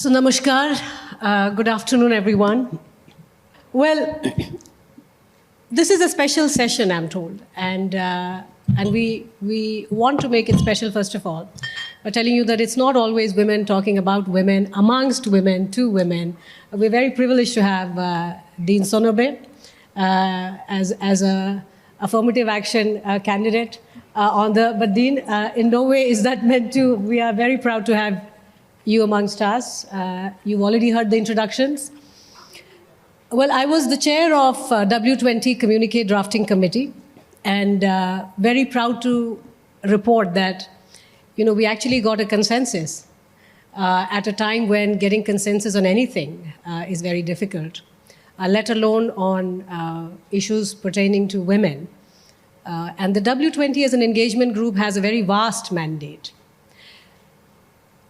So namaskar, good afternoon everyone. Well, this is a special session, I'm told, and we want to make it special first of all by telling you that it's not always women talking about women, amongst women, to women. We're very privileged to have Dean Sonobe as a affirmative action candidate but Dean, in no way is that meant to, we are very proud to have you amongst us. You've already heard the introductions. Well, I was the chair of W20 Communique Drafting Committee, and very proud to report that, we actually got a consensus at a time when getting consensus on anything is very difficult, let alone on issues pertaining to women. And the W20 as an engagement group has a very vast mandate.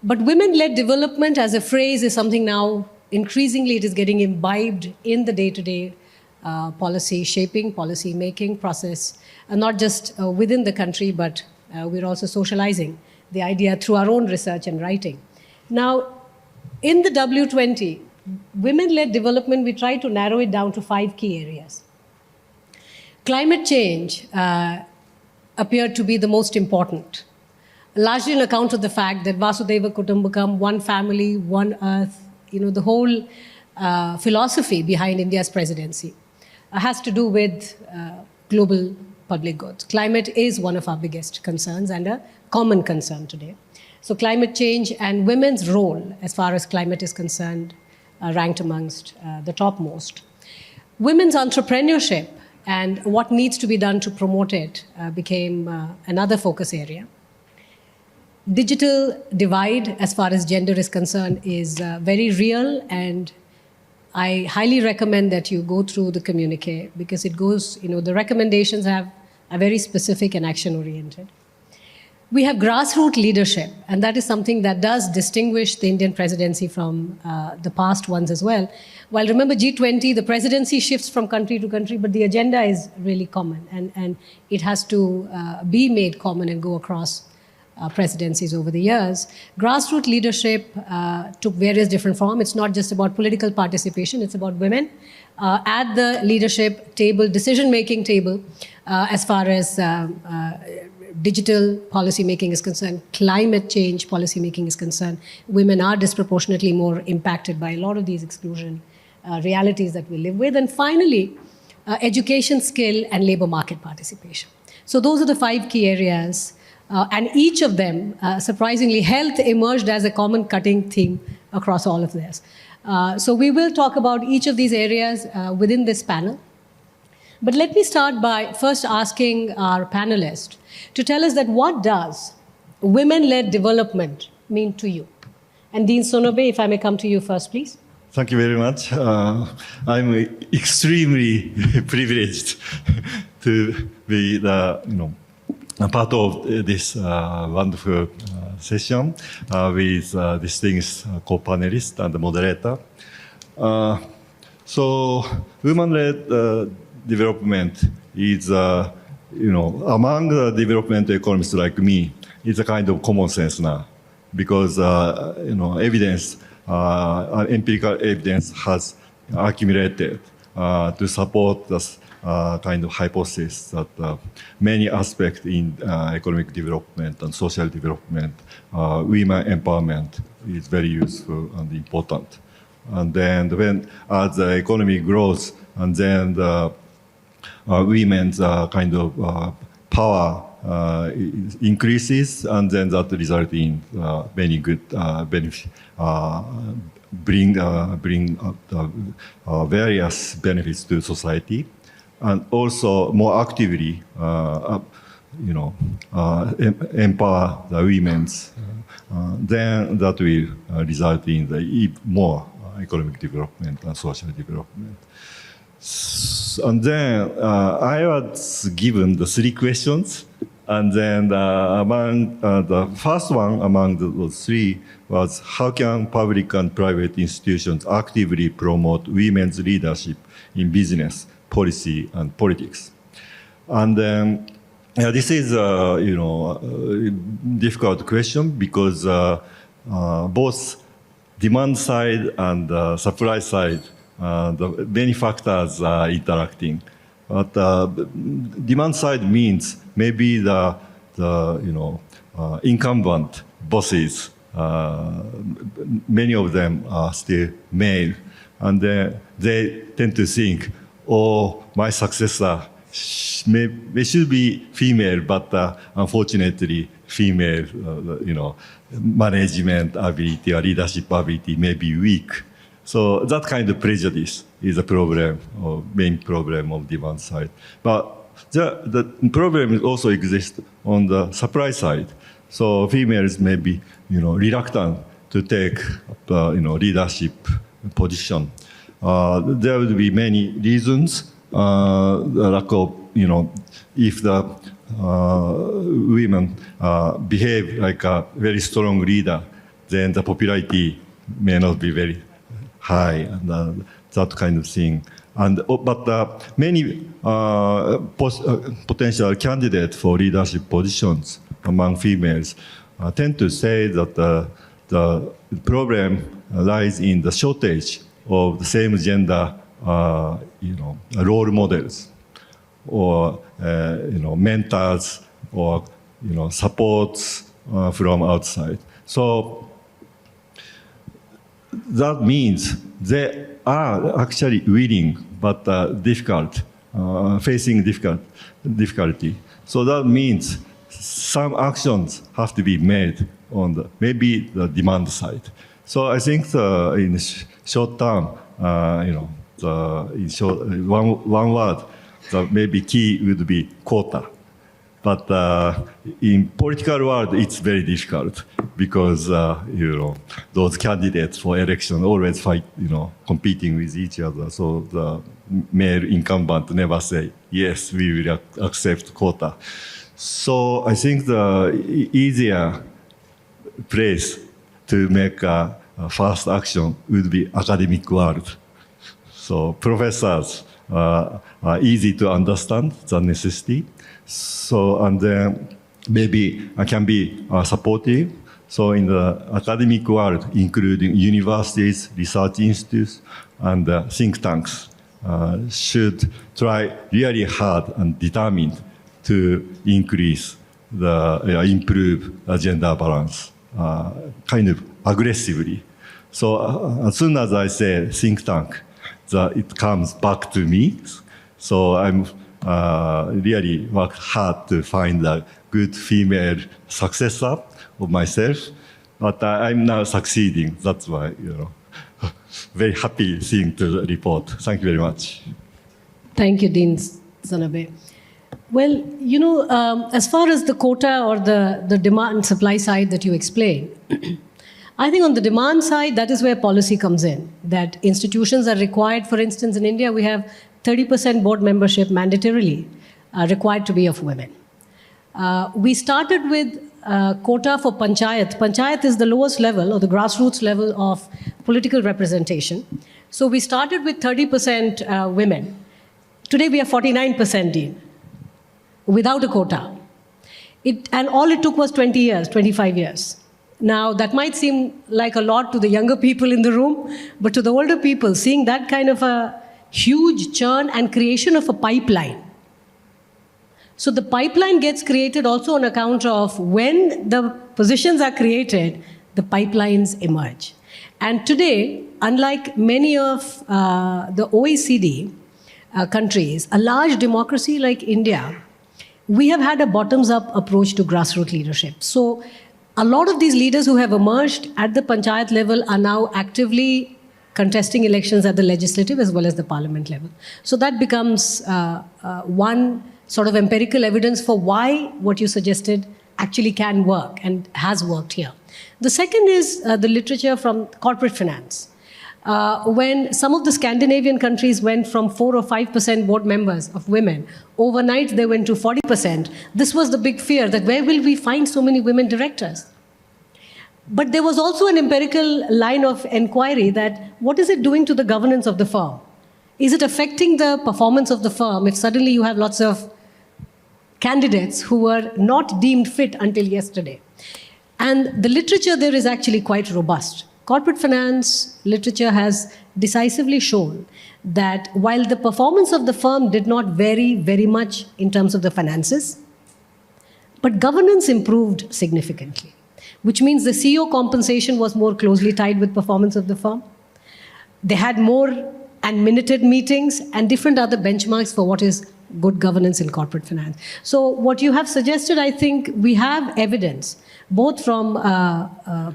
But women-led development as a phrase is something now increasingly it is getting imbibed in the day-to-day policy shaping, policy making process, and not just within the country, but we're also socializing the idea through our own research and writing. Now, in the W20, women-led development, we try to narrow it down to 5 key areas. Climate change appeared to be the most important, largely on account of the fact that Vasudhaiva Kutumbakam, one family, one earth, the whole philosophy behind India's presidency has to do with global public goods. Climate is one of our biggest concerns and a common concern today. So climate change and women's role as far as climate is concerned ranked amongst the topmost. Women's entrepreneurship and what needs to be done to promote it became another focus area. Digital divide as far as gender is concerned is very real, and I highly recommend that you go through the communique because it goes, the recommendations are very specific and action-oriented. We have grassroots leadership, and that is something that does distinguish the Indian presidency from the past ones as well. While remember G20, the presidency shifts from country to country, but the agenda is really common, and it has to be made common and go across presidencies over the years. Grassroots leadership took various different forms. It's not just about political participation, it's about women at the leadership table, decision-making table, as far as digital policy making is concerned, climate change policy making is concerned. Women are disproportionately more impacted by a lot of these exclusion realities that we live with. And finally, education, skill, and labor market participation. So those are the 5 key areas. And each of them, surprisingly, health emerged as a common cutting theme across all of this. So we will talk about each of these areas within this panel. But let me start by first asking our panelists to tell us that what does women-led development mean to you? And Dean Sonobe, if I may come to you first, please. Thank you very much. I'm extremely privileged to be the, a part of this wonderful session with distinguished co-panelist and moderator. So, women-led development is, among the development economists like me, it's a kind of common sense now, because evidence, empirical evidence has accumulated to support this kind of hypothesis that many aspects in economic development and social development, women empowerment is very useful and important. And then as the economy grows, and then the women's kind of power increases, and then that results in many good benefits, bring various benefits to society. And also more actively, empower the women's, then that will result in the more economic development and social development. And then I was given the 3 questions, and then among the first one among those 3 was how can public and private institutions actively promote women's leadership in business, policy, and politics? And then this is a difficult question because both demand side and supply side, the many factors are interacting. But demand side means maybe the incumbent bosses, many of them are still male, and they tend to think, oh, my successor they should be female, but unfortunately, female, management ability or leadership ability may be weak. So that kind of prejudice is a problem, or main problem of demand side. But the problem also exists on the supply side. So females may be, reluctant to take, leadership position. There will be many reasons. Lack of, if the women behave like a very strong leader, then the popularity may not be very high, and that kind of thing. But many potential candidates for leadership positions among females tend to say that the problem lies in the shortage of the same gender, role models, or mentors, or supports from outside. So that means they are actually willing, but facing difficulty. So that means some actions have to be made on maybe the demand side. So I think in short term, in short, one word, the maybe key would be quota. But in political world, it's very difficult because those candidates for election always fight, competing with each other. So the male incumbent never say yes, we will accept quota. So I think the easier place to make a first action would be academic world. So professors are easy to understand the necessity. So, and then maybe I can be supportive. So in the academic world, including universities, research institutes, and think tanks, should try really hard and determined to increase improve gender balance, kind of aggressively. So as soon as I say think tank, it comes back to me. So I'm really worked hard to find a good female successor of myself, but I'm now succeeding. That's why, very happy thing to report. Thank you very much. Thank you, Dean Zanabe. Well, as far as the quota or the demand and supply side that you explained, I think on the demand side, that is where policy comes in, that institutions are required. For instance, in India, we have 30% board membership mandatorily required to be of women. We started with quota for panchayat. Panchayat is the lowest level or the grassroots level of political representation. So we started with 30% women. Today we are 49%, Dean, without a quota. And all it took was 20 years, 25 years. Now, that might seem like a lot to the younger people in the room, but to the older people, seeing that kind of a huge churn and creation of a pipeline. So the pipeline gets created also on account of when the positions are created, the pipelines emerge. And today, unlike many of the OECD countries, a large democracy like India, we have had a bottoms-up approach to grassroots leadership. So a lot of these leaders who have emerged at the panchayat level are now actively contesting elections at the legislative as well as the parliament level. So that becomes one sort of empirical evidence for why what you suggested actually can work and has worked here. The second is the literature from corporate finance. When some of the Scandinavian countries went from 4 or 5% board members of women, overnight they went to 40%. This was the big fear that where will we find so many women directors? But there was also an empirical line of inquiry that what is it doing to the governance of the firm? Is it affecting the performance of the firm if suddenly you have lots of candidates who were not deemed fit until yesterday? And the literature there is actually quite robust. corporate finance literature has decisively shown that while the performance of the firm did not vary very much in terms of the finances, but governance improved significantly, which means the CEO compensation was more closely tied with performance of the firm. They had more and minuted meetings and different other benchmarks for what is good governance in corporate finance. So what you have suggested, I think we have evidence, both from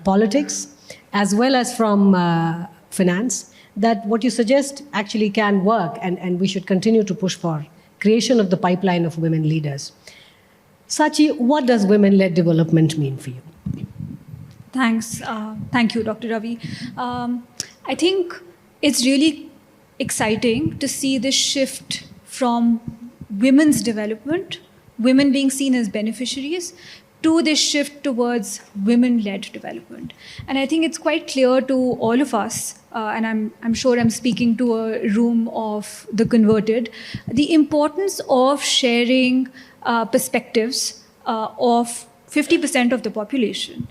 politics as well as from finance, that what you suggest actually can work, and we should continue to push for creation of the pipeline of women leaders. Sachi, what does women-led development mean for you? Thanks. Thank you, Dr. Ravi. I think it's really exciting to see this shift from women's development, women being seen as beneficiaries, to this shift towards women-led development. And I think it's quite clear to all of us, and I'm sure I'm speaking to a room of the converted, the importance of sharing perspectives of 50% of the population,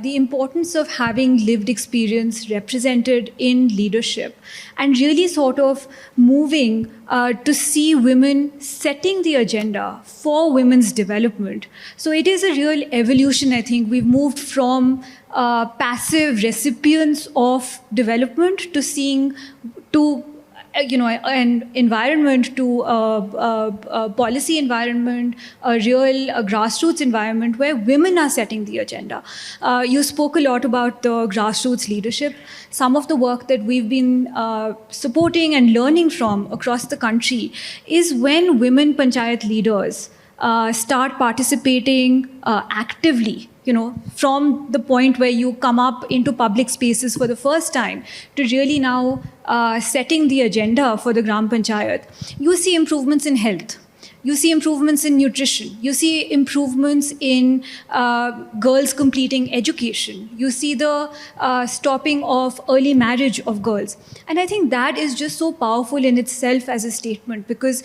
the importance of having lived experience represented in leadership, and really sort of moving to see women setting the agenda for women's development. So it is a real evolution, I think. We've moved from passive recipients of development to seeing an environment to a policy environment, a real grassroots environment where women are setting the agenda. You spoke a lot about the grassroots leadership. Some of the work that we've been supporting and learning from across the country is when women panchayat leaders start participating actively, from the point where you come up into public spaces for the first time to really now setting the agenda for the Gram Panchayat, you see improvements in health. You see improvements in nutrition. You see improvements in girls completing education. You see the stopping of early marriage of girls. And I think that is just so powerful in itself as a statement, because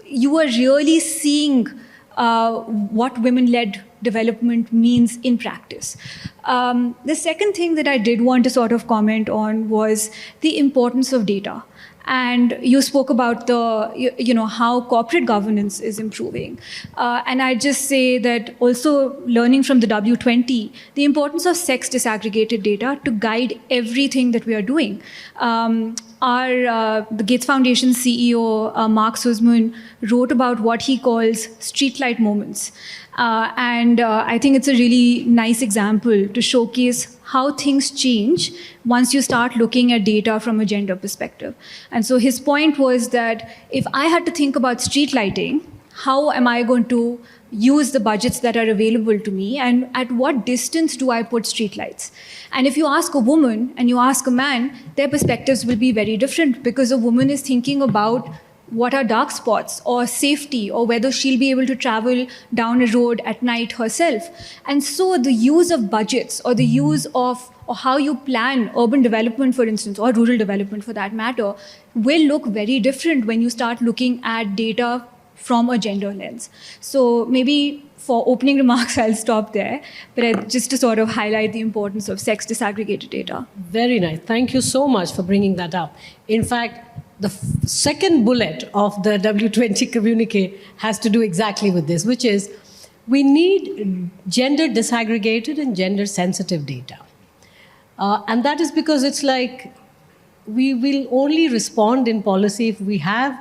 you are really seeing what women-led development means in practice. The second thing that I did want to sort of comment on was the importance of data. And you spoke about how corporate governance is improving. And I just say that also learning from the W20, the importance of sex disaggregated data to guide everything that we are doing. The Gates Foundation CEO, Mark Sussman, wrote about what he calls streetlight moments. And I think it's a really nice example to showcase how things change once you start looking at data from a gender perspective. And so his point was that if I had to think about street lighting, how am I going to use the budgets that are available to me, and at what distance do I put streetlights? And if you ask a woman and you ask a man, their perspectives will be very different, because a woman is thinking about what are dark spots or safety or whether she'll be able to travel down a road at night herself. And so the use of budgets or the use of or how you plan urban development, for instance, or rural development for that matter, will look very different when you start looking at data from a gender lens. So maybe for opening remarks, I'll stop there, but just to sort of highlight the importance of sex disaggregated data. Very nice. Thank you so much for bringing that up. In fact, the second bullet of the W20 communique has to do exactly with this, which is we need gender disaggregated and gender sensitive data. And that is because it's like we will only respond in policy if we have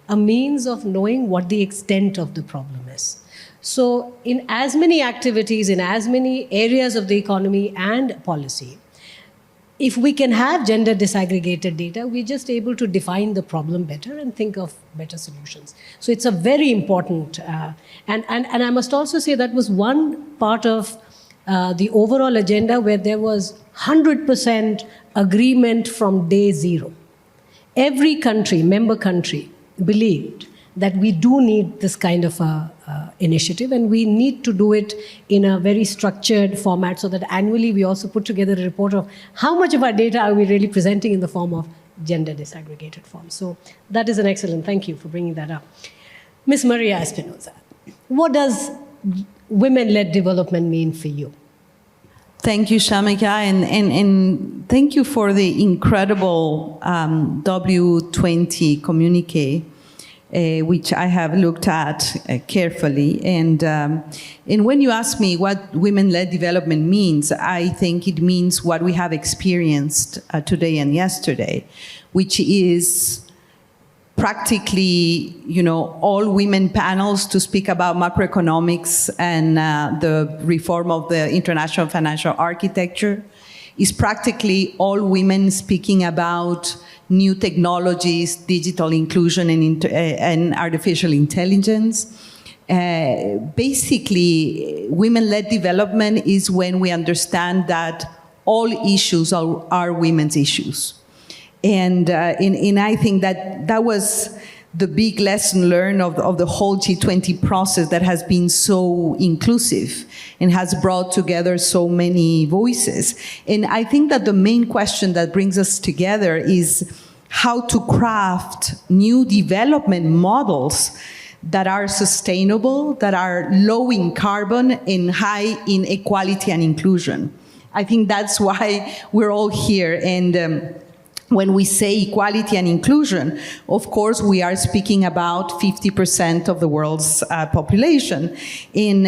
a means of knowing what the extent of the problem is. So in as many activities, in as many areas of the economy and policy, if we can have gender disaggregated data, we're just able to define the problem better and think of better solutions. So it's a very important, and I must also say that was one part of the overall agenda where there was 100% agreement from day zero. Every country, member country, believed that we do need this kind of initiative, and we need to do it in a very structured format so that annually we also put together a report of how much of our data are we really presenting in the form of gender disaggregated form. So that is an excellent, thank you for bringing that up. Ms. Maria Espinoza, what does women-led development mean for you? Thank you, Shamika, and thank you for the incredible W20 communique, which I have looked at carefully. And when you ask me what women-led development means, I think it means what we have experienced today and yesterday, which is practically, all women panels to speak about macroeconomics and the reform of the international financial architecture. Is practically all women speaking about new technologies, digital inclusion, and artificial intelligence. Basically, women-led development is when we understand that all issues are women's issues. And I think that was the big lesson learned of the whole G20 process that has been so inclusive and has brought together so many voices. And I think that the main question that brings us together is how to craft new development models that are sustainable, that are low in carbon and high in equality and inclusion. I think that's why we're all here. And when we say equality and inclusion, of course, we are speaking about 50% of the world's population. In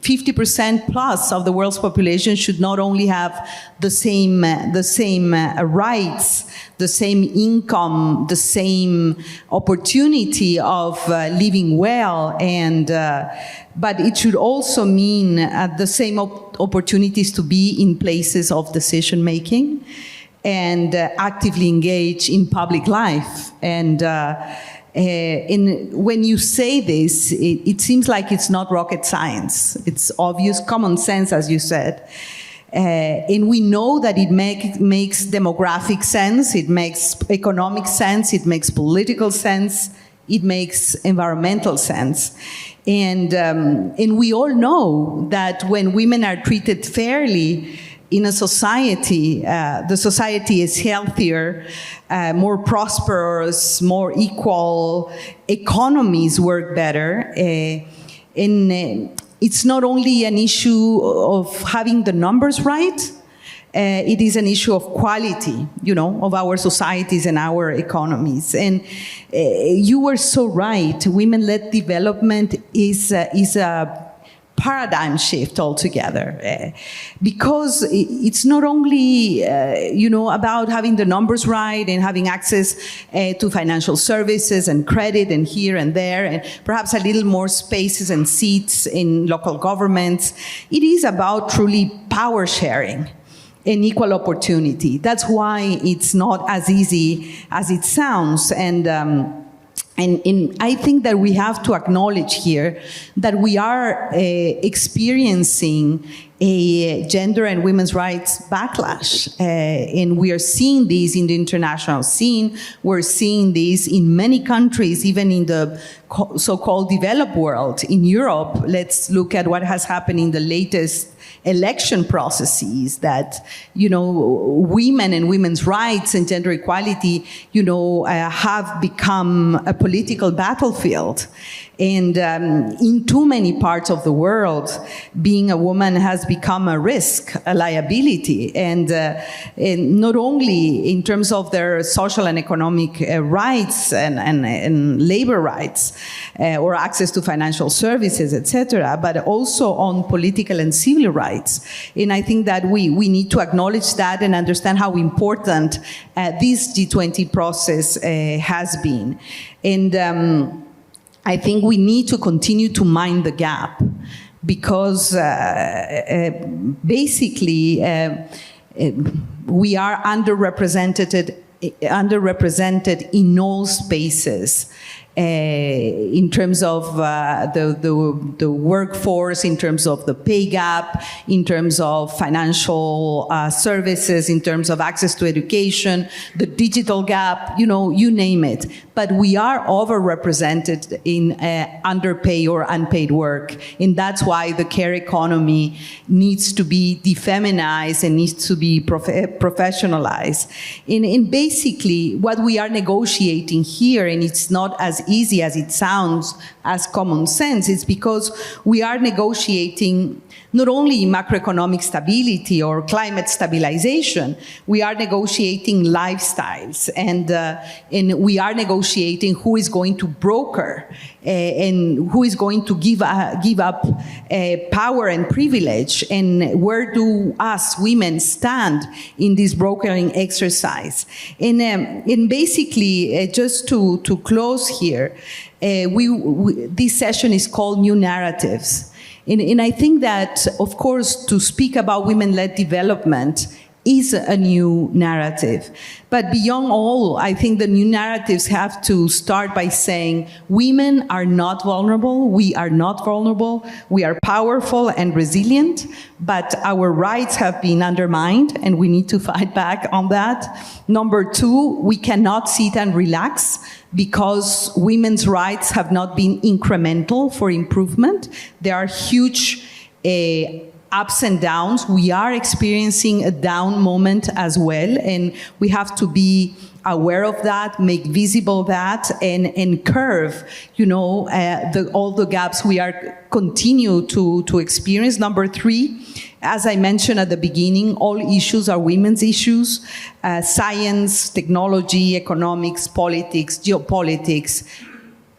50% plus of the world's population should not only have the same rights, the same income, the same opportunity of living well, but it should also mean the same opportunities to be in places of decision making and actively engage in public life. And when you say this, it seems like it's not rocket science. It's obvious common sense, as you said. And we know that it makes demographic sense, it makes economic sense, it makes political sense, it makes environmental sense. And we all know that when women are treated fairly in a society, the society is healthier, more prosperous, more equal, economies work better. And it's not only an issue of having the numbers right, it is an issue of quality, of our societies and our economies. And you were so right, women-led development is a paradigm shift altogether, because it's not only about having the numbers right and having access to financial services and credit and here and there and perhaps a little more spaces and seats in local governments. It is about truly power sharing and equal opportunity. That's why it's not as easy as it sounds. And I think that we have to acknowledge here that we are experiencing a gender and women's rights backlash. And we are seeing this in the international scene. We're seeing this in many countries, even in the so-called developed world. In Europe, let's look at what has happened in the latest election processes, that women and women's rights and gender equality have become a political battlefield. And in too many parts of the world, being a woman has become a risk, a liability, and not only in terms of their social and economic rights and labor rights, or access to financial services, etc., but also on political and civil rights. And I think that we need to acknowledge that and understand how important this G20 process has been. And I think we need to continue to mind the gap, because basically we are underrepresented in all spaces. In terms of the workforce, in terms of the pay gap, in terms of financial services, in terms of access to education, the digital gap, you name it. But we are overrepresented in underpaid or unpaid work. And that's why the care economy needs to be defeminized and needs to be professionalized. And basically, what we are negotiating here, and it's not as easy as it sounds as common sense, it's because we are negotiating not only macroeconomic stability or climate stabilization, we are negotiating lifestyles, and we are negotiating who is going to broker and who is going to give up power and privilege, and where do us women stand in this brokering exercise. And basically, just to close here, this session is called New Narratives. And I think that, of course, to speak about women-led development is a new narrative. But beyond all, I think the new narratives have to start by saying women are not vulnerable, we are not vulnerable, we are powerful and resilient, but our rights have been undermined and we need to fight back on that. Number two, we cannot sit and relax because women's rights have not been incremental for improvement. There are huge ups and downs. We are experiencing a down moment as well, and we have to be aware of that, make visible that, and curve, all the gaps we are continue to experience. Number three, as I mentioned at the beginning, all issues are women's issues. Science, technology, economics, politics, geopolitics,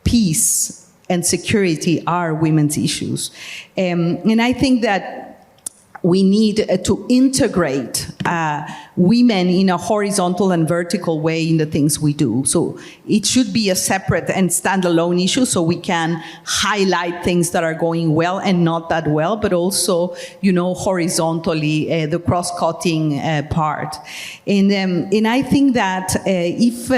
peace, and security are women's issues. And I think that we need to integrate women in a horizontal and vertical way in the things we do. So it should be a separate and standalone issue, so we can highlight things that are going well and not that well, but also, horizontally, the cross-cutting part. And I think that if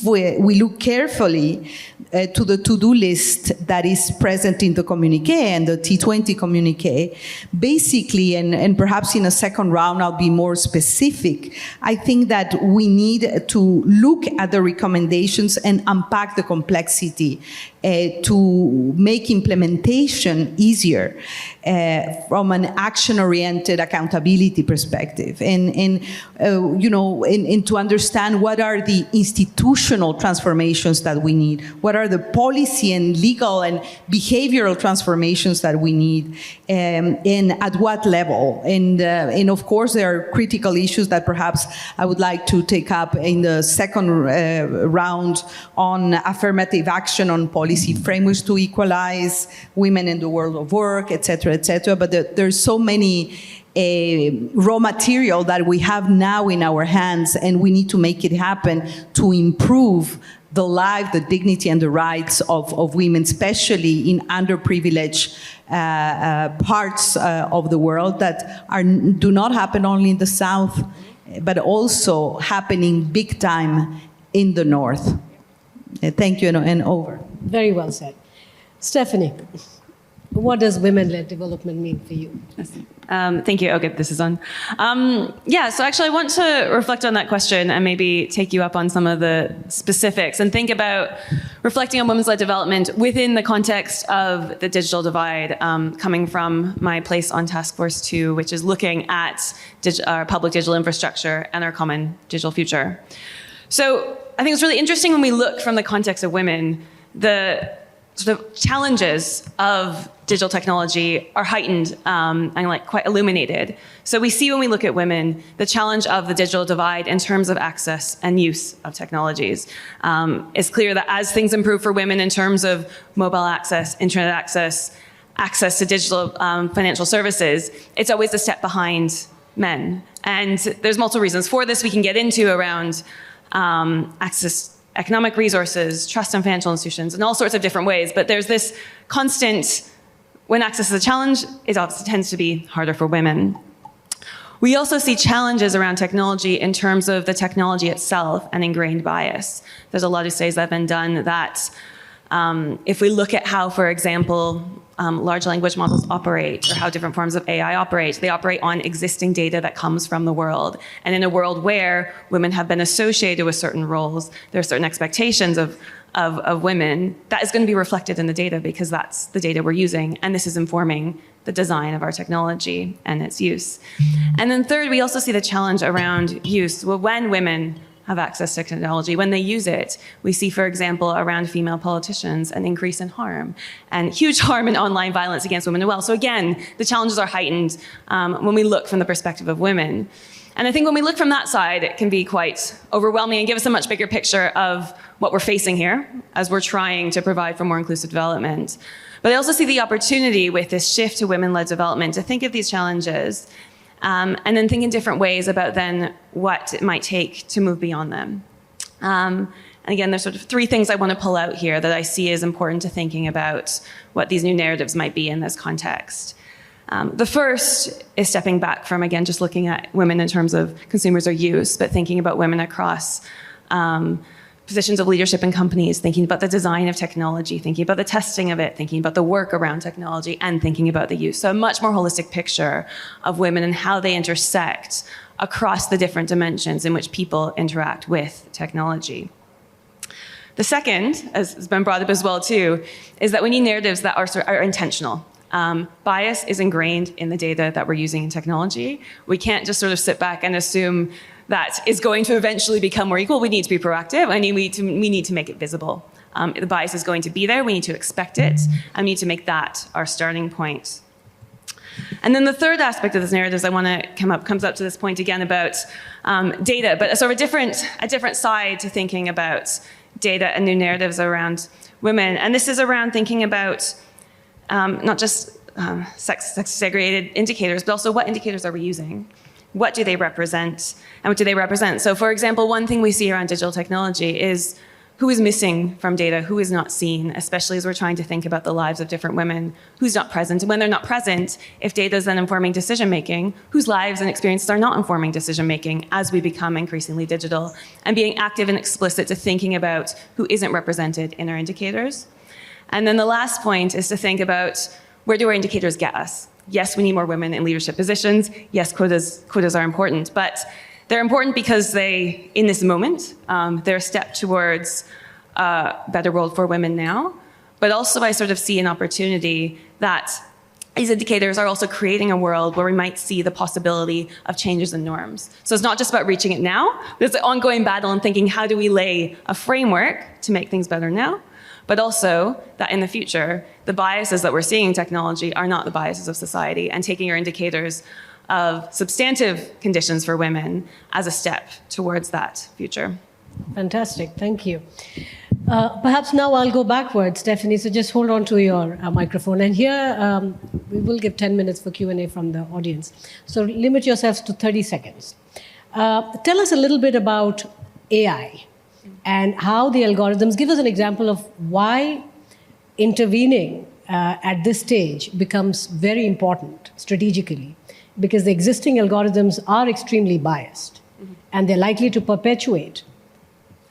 we look carefully to the to-do list that is present in the communiqué and the T20 communiqué, basically, and perhaps in a second round I'll be more specific, I think that we need to look at the recommendations and unpack the complexity to make implementation easier from an action-oriented accountability perspective, and to understand what are the institutional transformations that we need, what are the policy and legal and behavioral transformations that we need, and at what level. And of course, there are critical issues that perhaps I would like to take up in the second round on affirmative action on policy frameworks to equalize women in the world of work, etc., etc. But there's so many raw material that we have now in our hands, and we need to make it happen to improve the life, the dignity, and the rights of women, especially in underprivileged parts of the world that do not happen only in the South, but also happening big time in the North. Thank you, and over. Very well said. Stephanie, what does women-led development mean for you? Thank you. Okay, this is on. So actually I want to reflect on that question and maybe take you up on some of the specifics and think about reflecting on women's-led development within the context of the digital divide, coming from my place on Task Force 2, which is looking at our public digital infrastructure and our common digital future. So I think it's really interesting when we look from the context of women, the sort of challenges of digital technology are heightened and quite illuminated. So we see when we look at women, the challenge of the digital divide in terms of access and use of technologies. It's clear that as things improve for women in terms of mobile access, internet access, access to digital financial services, it's always a step behind men. And there's multiple reasons for this we can get into around access, economic resources, trust in financial institutions, and all sorts of different ways. But there's this constant, when access is a challenge, it obviously tends to be harder for women. We also see challenges around technology in terms of the technology itself and ingrained bias. There's a lot of studies that have been done that if we look at how, for example, large language models operate, or how different forms of AI operate, they operate on existing data that comes from the world. And in a world where women have been associated with certain roles, there are certain expectations of women, that is going to be reflected in the data because that's the data we're using. And this is informing the design of our technology and its use. And then third, we also see the challenge around use. Well, when women have access to technology. When they use it, we see, for example, around female politicians, an increase in harm and huge harm in online violence against women as well. So again, the challenges are heightened when we look from the perspective of women. And I think when we look from that side, it can be quite overwhelming and give us a much bigger picture of what we're facing here as we're trying to provide for more inclusive development. But I also see the opportunity with this shift to women-led development to think of these challenges and then think in different ways about then what it might take to move beyond them. And again, there's sort of three things I want to pull out here that I see as important to thinking about what these new narratives might be in this context. The first is stepping back from, again, just looking at women in terms of consumers or use, but thinking about women across positions of leadership in companies, thinking about the design of technology, thinking about the testing of it, thinking about the work around technology, and thinking about the use. So a much more holistic picture of women and how they intersect across the different dimensions in which people interact with technology. The second, as has been brought up as well too, is that we need narratives that are intentional. Bias is ingrained in the data that we're using in technology. We can't just sort of sit back and assume that is going to eventually become more equal. We need to be proactive, and we need to make it visible. The bias is going to be there. We need to expect it, and we need to make that our starting point. And then the third aspect of this narrative I want to comes up to this point again about data, but a sort of a different side to thinking about data and new narratives around women. And this is around thinking about not just sex segregated indicators, but also what indicators are we using? What do they represent? And what do they represent? So for example, one thing we see around digital technology is who is missing from data, who is not seen, especially as we're trying to think about the lives of different women, who's not present. And when they're not present, if data is then informing decision-making, whose lives and experiences are not informing decision-making as we become increasingly digital, and being active and explicit to thinking about who isn't represented in our indicators. And then the last point is to think about where do our indicators get us? Yes, we need more women in leadership positions. Yes, quotas are important, but they're important because they, in this moment, they're a step towards a better world for women now. But also I sort of see an opportunity that these indicators are also creating a world where we might see the possibility of changes in norms. So it's not just about reaching it now, but it's an ongoing battle and thinking how do we lay a framework to make things better now? But also that in the future, the biases that we're seeing in technology are not the biases of society, and taking our indicators of substantive conditions for women as a step towards that future. Fantastic, thank you. Perhaps now I'll go backwards, Stephanie, so just hold on to your microphone. And here, we will give 10 minutes for Q&A from the audience. So limit yourselves to 30 seconds. Tell us a little bit about AI. And how the algorithms, give us an example of why intervening at this stage becomes very important strategically, because the existing algorithms are extremely biased, and they're likely to perpetuate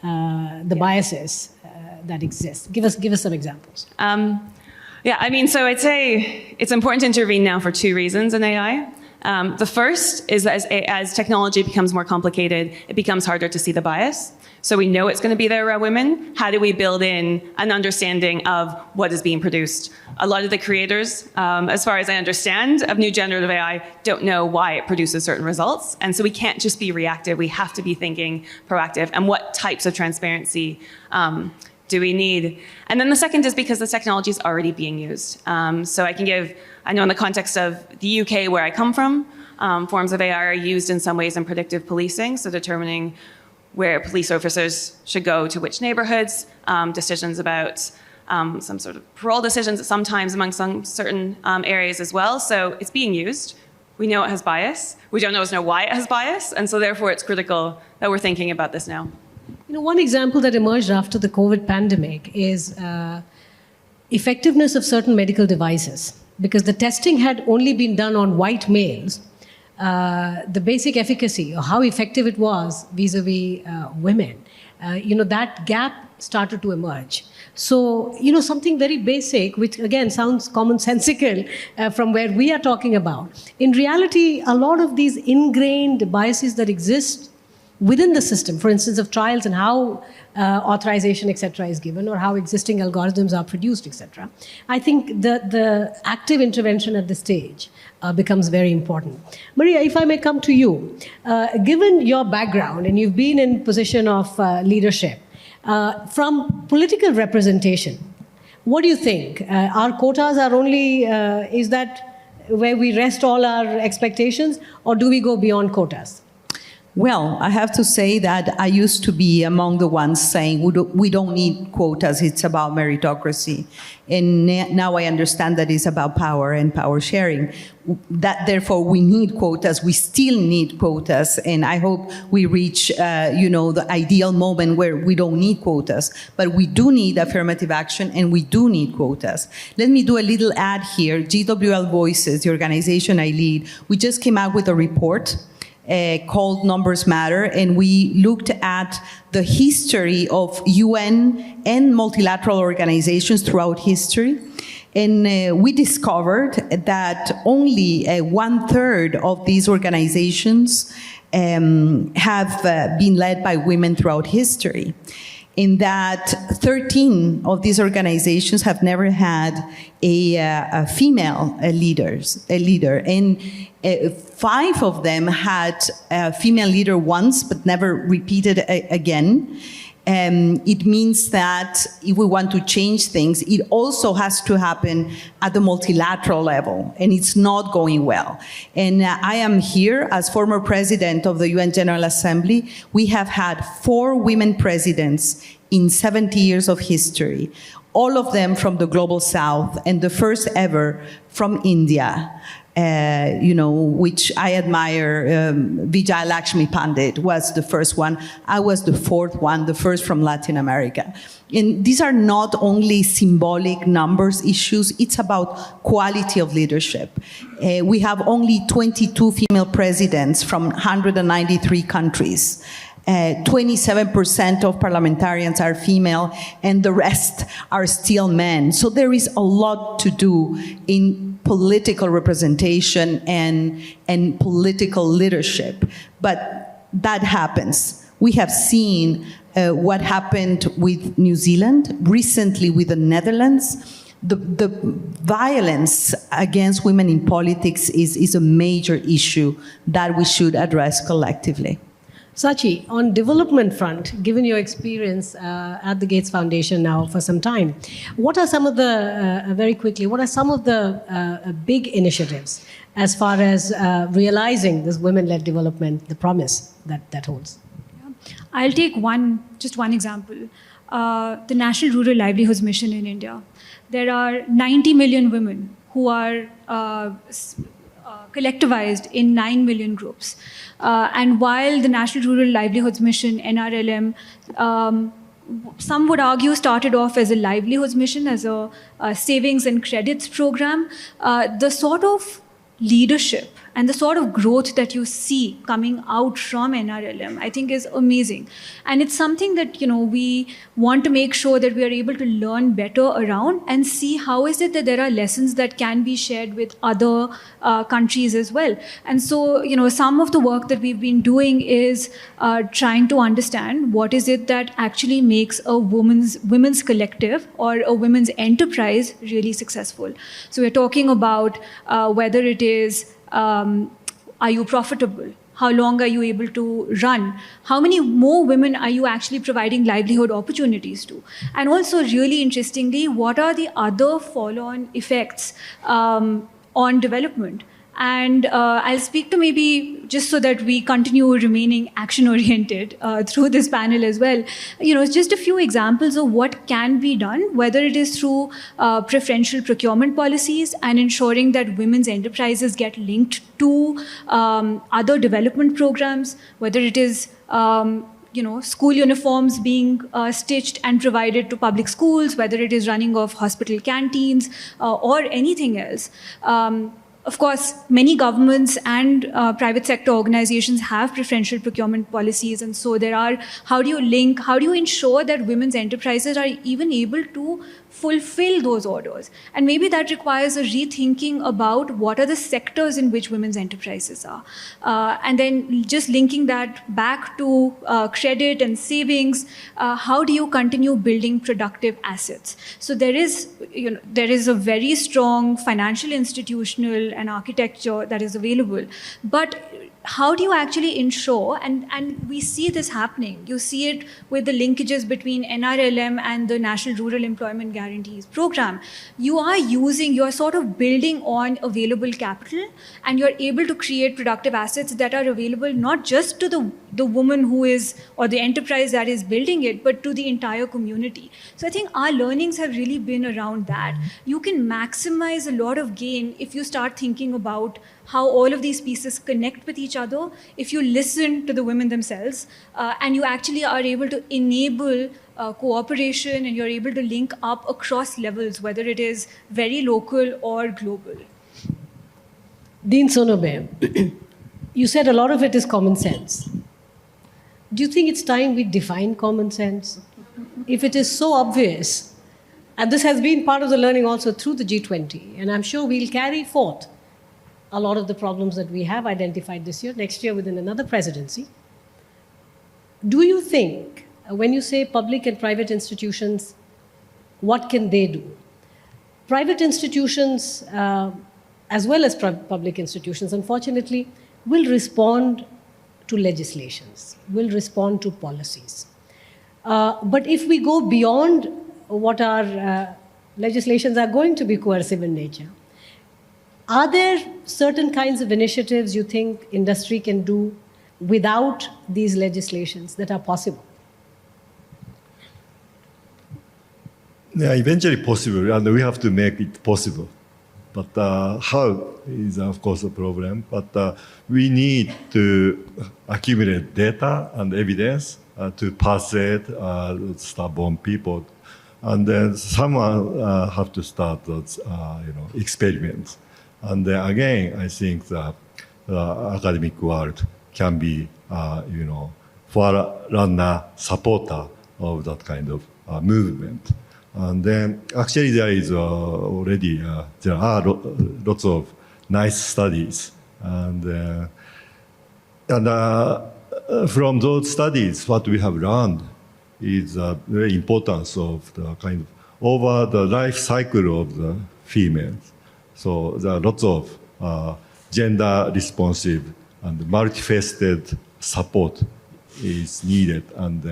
the biases that exist. Give us some examples. Yeah, I mean, so I'd say it's important to intervene now for two reasons in AI. The first is that as technology becomes more complicated, it becomes harder to see the bias. So we know it's going to be there around women. How do we build in an understanding of what is being produced? A lot of the creators, as far as I understand, of new generative AI don't know why it produces certain results. And so we can't just be reactive. We have to be thinking proactive. And what types of transparency do we need? And then the second is because the technology is already being used. So I know in the context of the UK where I come from, forms of AI are used in some ways in predictive policing, so determining where police officers should go to which neighborhoods, decisions about some sort of parole decisions sometimes among some certain areas as well. So it's being used. We know it has bias. We don't always know why it has bias. And so therefore it's critical that we're thinking about this now. You know, one example that emerged after the COVID pandemic is effectiveness of certain medical devices. Because the testing had only been done on white males, the basic efficacy or how effective it was vis-a-vis women, that gap started to emerge. So, something very basic, which again sounds commonsensical from where we are talking about. In reality, a lot of these ingrained biases that exist within the system, for instance, of trials and how authorization, etc., is given, or how existing algorithms are produced, etc., I think the active intervention at this stage becomes very important. Maria, if I may come to you, given your background, and you've been in position of leadership, from political representation, what do you think? Our quotas are only, is that where we rest all our expectations, or do we go beyond quotas? Well, I have to say that I used to be among the ones saying we don't need quotas, it's about meritocracy. And now I understand that it's about power and power sharing. That therefore we need quotas, we still need quotas, and I hope we reach the ideal moment where we don't need quotas. But we do need affirmative action and we do need quotas. Let me do a little ad here. GWL Voices, the organization I lead, we just came out with a report called Numbers Matter, and we looked at the history of UN and multilateral organizations throughout history. And we discovered that only 1/3 of these organizations have been led by women throughout history. In that 13 of these organizations have never had a female leader. And 5 of them had a female leader once, but never repeated again. It means that if we want to change things, it also has to happen at the multilateral level, and it's not going well. And I am here as former president of the UN General Assembly. We have had 4 women presidents in 70 years of history, all of them from the global south, and the first ever from India. Which I admire. Vijay Lakshmi Pandit was the first one. I was the 4th one, the first from Latin America. And these are not only symbolic numbers issues, it's about quality of leadership. We have only 22 female presidents from 193 countries. 27% of parliamentarians are female, and the rest are still men. So there is a lot to do in political representation and political leadership. But that happens. We have seen what happened with New Zealand, recently with the Netherlands. The violence against women in politics is a major issue that we should address collectively. Sachi, on development front, given your experience at the Gates Foundation now for some time, what are some of the, very quickly, what are some of the big initiatives as far as realizing this women-led development, the promise that holds? I'll take just one example. The National Rural Livelihoods Mission in India. There are 90 million women who are collectivized in 9 million groups. And while the National Rural Livelihoods Mission, NRLM, some would argue started off as a livelihoods mission, as a savings and credits program, the sort of leadership and the sort of growth that you see coming out from NRLM, I think is amazing. And it's something that, we want to make sure that we are able to learn better around and see how is it that there are lessons that can be shared with other countries as well. And so, some of the work that we've been doing is trying to understand what is it that actually makes a women's collective or a women's enterprise really successful. So we're talking about whether it is are you profitable? How long are you able to run? How many more women are you actually providing livelihood opportunities to? And also, really interestingly, what are the other follow-on effects on development? And I'll speak to maybe, just so that we continue remaining action-oriented through this panel as well, just a few examples of what can be done, whether it is through preferential procurement policies and ensuring that women's enterprises get linked to other development programs, whether it is school uniforms being stitched and provided to public schools, whether it is running of hospital canteens or anything else. Of course, many governments and private sector organizations have preferential procurement policies, and so there are, how do you ensure that women's enterprises are even able to fulfill those orders? And maybe that requires a rethinking about what are the sectors in which women's enterprises are. And then just linking that back to credit and savings, how do you continue building productive assets? So there is a very strong financial, institutional, and architecture that is available. But how do you actually ensure, and we see this happening, you see it with the linkages between NRLM and the National Rural Employment Guarantees program. You're sort of building on available capital, and you're able to create productive assets that are available not just to the woman who is, or the enterprise that is building it, but to the entire community. So I think our learnings have really been around that. You can maximize a lot of gain if you start thinking about how all of these pieces connect with each other, if you listen to the women themselves, and you actually are able to enable cooperation, and you're able to link up across levels, whether it is very local or global. Dean Sonobe, you said a lot of it is common sense. Do you think it's time we define common sense? If it is so obvious, and this has been part of the learning also through the G20, and I'm sure we'll carry forth a lot of the problems that we have identified this year, next year within another presidency. Do you think, when you say public and private institutions, what can they do? Private institutions, as well as public institutions, unfortunately, will respond to legislations, will respond to policies. But if we go beyond what our legislations are going to be coercive in nature, are there certain kinds of initiatives you think industry can do without these legislations that are possible? Yeah, eventually possible, and we have to make it possible. But how is, of course, a problem. But we need to accumulate data and evidence to persuade stubborn people. And then someone have to start those experiments. And then again, I think the academic world can be, forerunner, supporter of that kind of movement. And then actually there is already, there are lots of nice studies. And from those studies, what we have learned is the very importance of the kind of over the life cycle of the females. So there are lots of gender responsive and multifaceted support is needed. And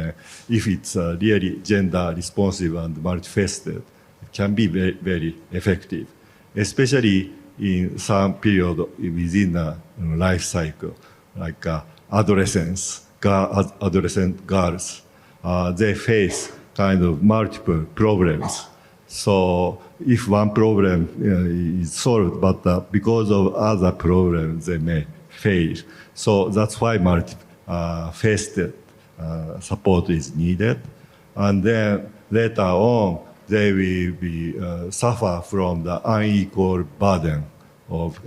if it's really gender responsive and multifaceted, it can be very, very effective, especially in some period within the life cycle, like adolescent girls. They face kind of multiple problems. So if one problem is solved, but because of other problems, they may fail. So that's why multifaceted support is needed. And then later on, they will be suffer from the unequal burden of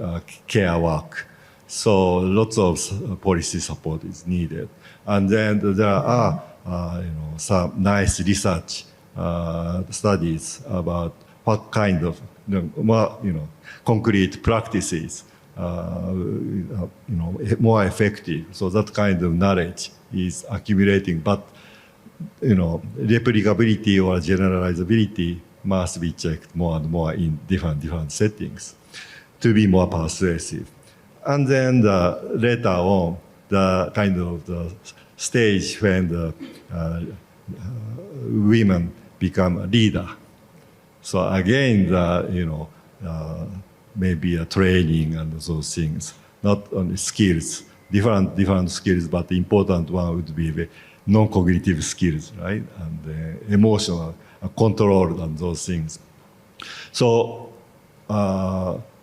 care work. So lots of policy support is needed. And then there are some nice research studies about what kind of more concrete practices more effective. So that kind of knowledge is accumulating, but replicability or generalizability must be checked more and more in different settings to be more persuasive. And then later on, the kind of the stage when the women become a leader. So again, maybe a training and those things, not only skills, different skills, but the important one would be the non-cognitive skills, right? And emotional control and those things. So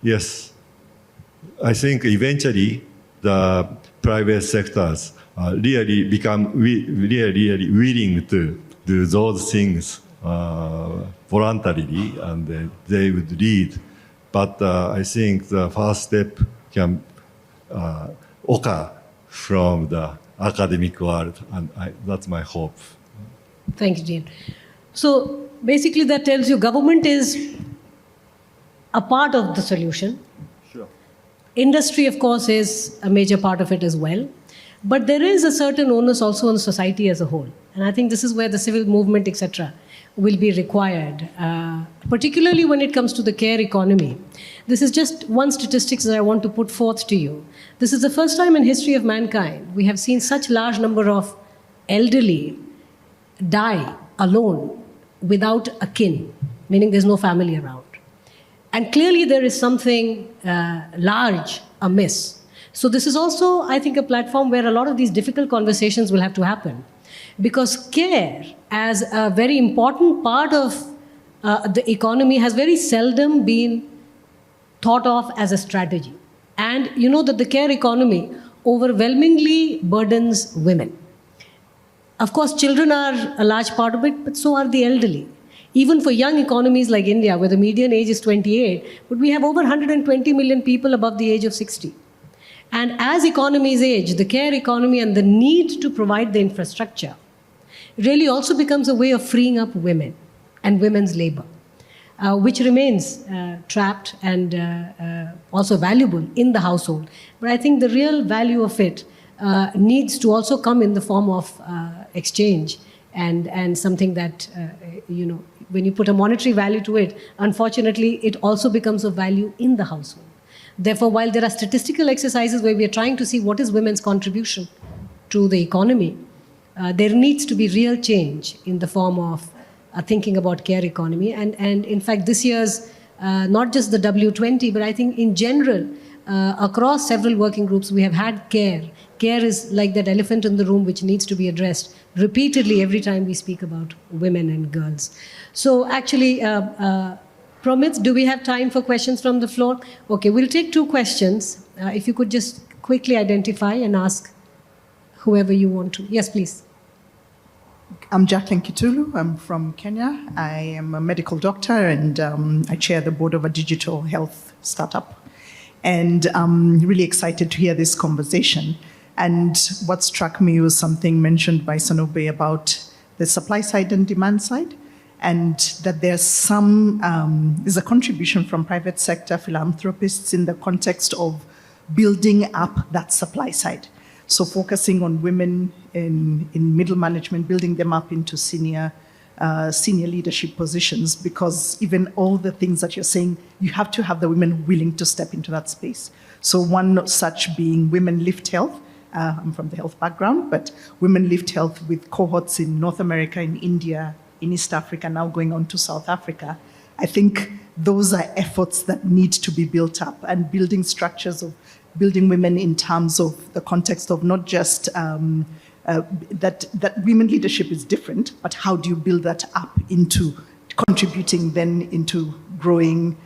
yes, I think eventually the private sectors really become really willing to do those things voluntarily, and they would lead But I think the first step can occur from the academic world, and that's my hope. Thank you, Dean. So basically that tells you government is a part of the solution. Sure. Industry, of course, is a major part of it as well. But there is a certain onus also on society as a whole. And I think this is where the civil movement, etc., will be required, particularly when it comes to the care economy. This is just one statistics that I want to put forth to you. This is the first time in history of mankind we have seen such large number of elderly die alone without a kin, meaning there's no family around. And clearly there is something large amiss. So this is also, I think, a platform where a lot of these difficult conversations will have to happen. Because care, as a very important part of the economy, has very seldom been thought of as a strategy. And you know that the care economy overwhelmingly burdens women. Of course, children are a large part of it, but so are the elderly. Even for young economies like India, where the median age is 28, but we have over 120 million people above the age of 60. And as economies age, the care economy and the need to provide the infrastructure really also becomes a way of freeing up women and women's labor, which remains trapped and also valuable in the household. But I think the real value of it needs to also come in the form of exchange and something that, when you put a monetary value to it, unfortunately, it also becomes of value in the household. Therefore, while there are statistical exercises where we are trying to see what is women's contribution to the economy, there needs to be real change in the form of thinking about care economy. And in fact, this year's, not just the W20, but I think in general, across several working groups, we have had care. Care is like that elephant in the room which needs to be addressed repeatedly every time we speak about women and girls. So actually, Promit, do we have time for questions from the floor? Okay, we'll take 2 questions. If you could just quickly identify and ask whoever you want to. Yes, please. I'm Jacqueline Kitulu. I'm from Kenya. I am a medical doctor and I chair the board of a digital health startup. And I'm really excited to hear this conversation. And what struck me was something mentioned by Sanobe about the supply side and demand side, and that there's a contribution from private sector philanthropists in the context of building up that supply side. So focusing on women in middle management, building them up into senior leadership positions, because even all the things that you're saying, you have to have the women willing to step into that space. So one such being Women Lift Health. I'm from the health background, but Women Lift Health with cohorts in North America, in India, in East Africa, now going on to South Africa. I think those are efforts that need to be built up, and building structures of building women in terms of the context of not just that women leadership is different, but how do you build that up into contributing then into growing,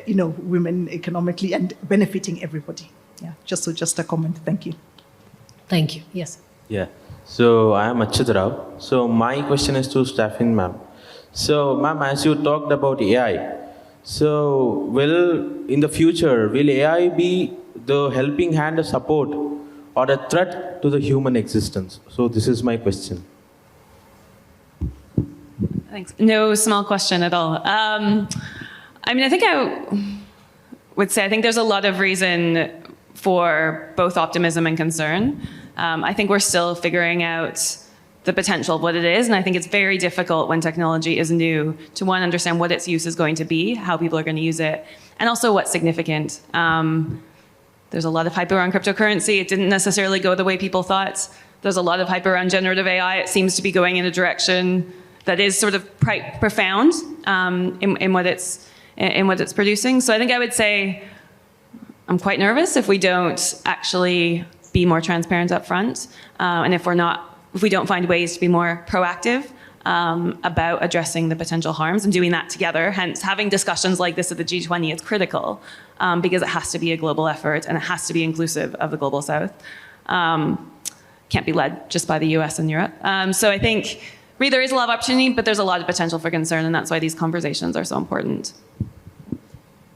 women economically and benefiting everybody. Yeah, just a comment. Thank you. Thank you. Yes. Yeah. So I am Achyut Rao. So my question is to Stephen ma'am. So ma'am, as you talked about AI, so in the future, will AI be the helping hand or support or a threat to the human existence? So this is my question. Thanks. No small question at all. I think I would say I think there's a lot of reason for both optimism and concern. I think we're still figuring out the potential of what it is, and I think it's very difficult when technology is new to understand what its use is going to be, how people are going to use it, and also what's significant. There's a lot of hype around cryptocurrency. It didn't necessarily go the way people thought. There's a lot of hype around generative AI. It seems to be going in a direction that is sort of profound in what it's producing. So I think I would say I'm quite nervous if we don't actually be more transparent up front, and if we don't find ways to be more proactive about addressing the potential harms and doing that together. Hence, having discussions like this at the G20 is critical because it has to be a global effort and it has to be inclusive of the global South. Can't be led just by the US and Europe. So I think really there is a lot of opportunity, but there's a lot of potential for concern, and that's why these conversations are so important.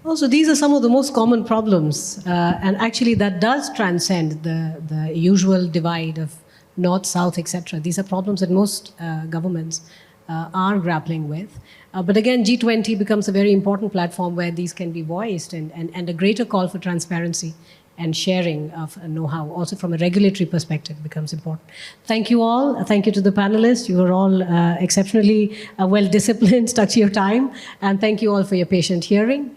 Also, these are some of the most common problems, and actually that does transcend the usual divide of north, south, etc. These are problems that most governments are grappling with. But again, G20 becomes a very important platform where these can be voiced, and a greater call for transparency and sharing of know-how, also from a regulatory perspective, becomes important. Thank you all. Thank you to the panelists. You were all exceptionally well-disciplined, stuck to your time. And thank you all for your patient hearing.